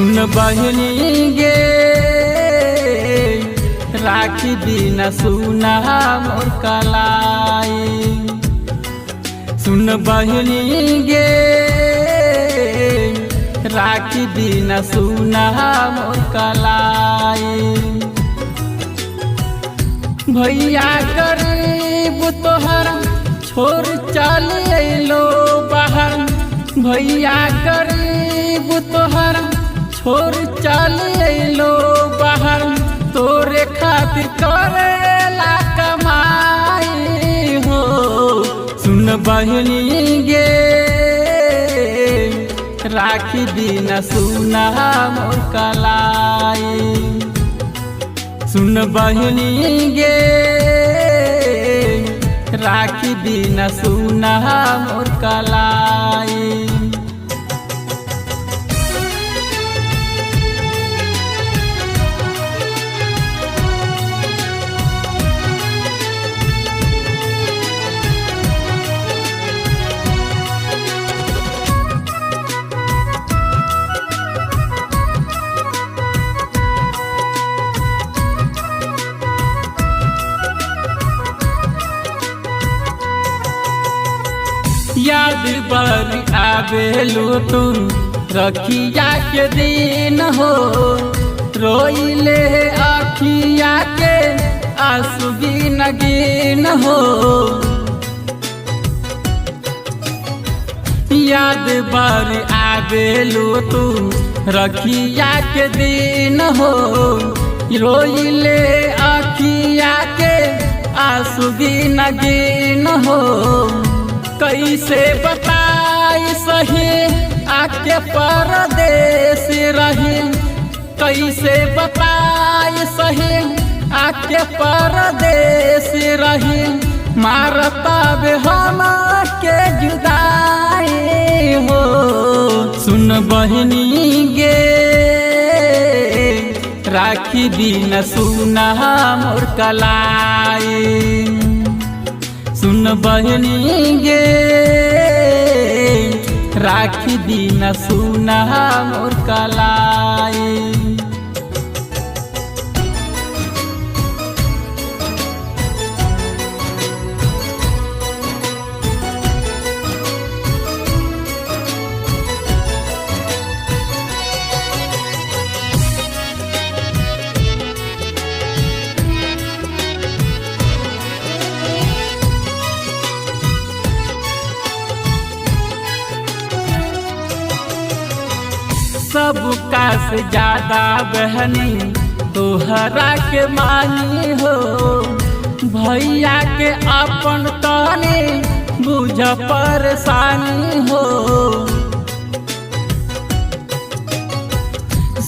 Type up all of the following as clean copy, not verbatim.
सुन बहनी गे राखी बिना सुना मोर कलाई। सुन बहनी गे राखी बिना सुना मोर कलाई। भैया गरीब तोहर छोड़ चल अइलो बाहर। भैया गरीब तोहर छोड़ चल अइलो बाहर। तोरे खातिर करेला कमाई हो। सुन बहनी गे राखी बिना सुना मोर कलाई। सुन बहनी गे राखी बिना सुना मोर कलाई। याद बर आवेलू तुम रखिया के दिन हो। रोइले अखिया के आंसू गिन गिन हो। याद बर आवेलू तुम रखिया के दिन हो। रोइले अखिया के आंसू गिन गिन हो। कैसे बताई सही आके परदेश रही। कैसे बताई सही आके परदेश रही। मारता बे हम के जुदाई हो। सुन बहनी गे राखी बिना सुना मोर कलाई। सुन बहनी गे राखी बिना सुना मोर कलाई। सबका से ज्यादा बहनी तोहरा के मानी हो। भैया के अपन तने बुझ परेशानी हो।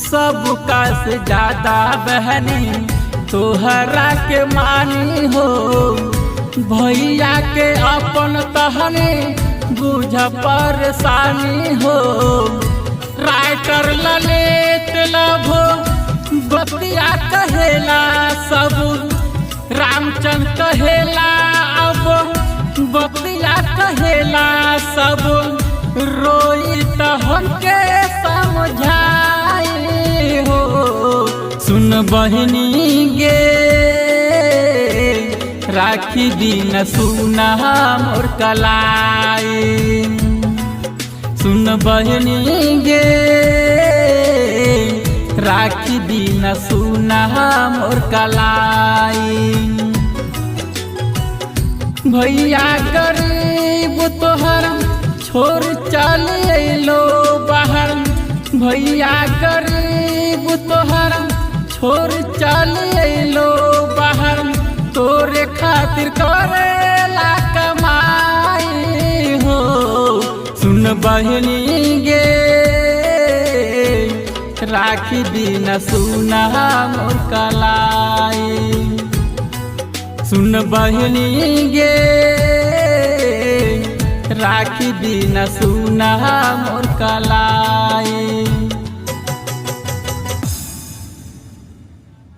सबका से ज्यादा बहनी तोहरा के मानी हो। भैया के अपन तहने बुझ परेशानी हो। राइटर ललित लभो बतिया कहेला सब। रामचंद्र कहेला अब बतिया कहेला सब। रोई तो हमके समझाई हो। सुन बहनी गे राखी बिना सुना मोर कलाई। सुन बहनी गे राखी बिना सुना मोर कलाई। भैया गरीब तोहर छोड़ चल अइलो बाहर। भैया गरीब तोहर छोड़ चल अइलो बाहर। तोरे खातिर करेला कमाई हो। सुन बहनी गे राखी बिना सुना मोर कलाई। सुन बहनी गे राखी बिना सुना मोर कलाई।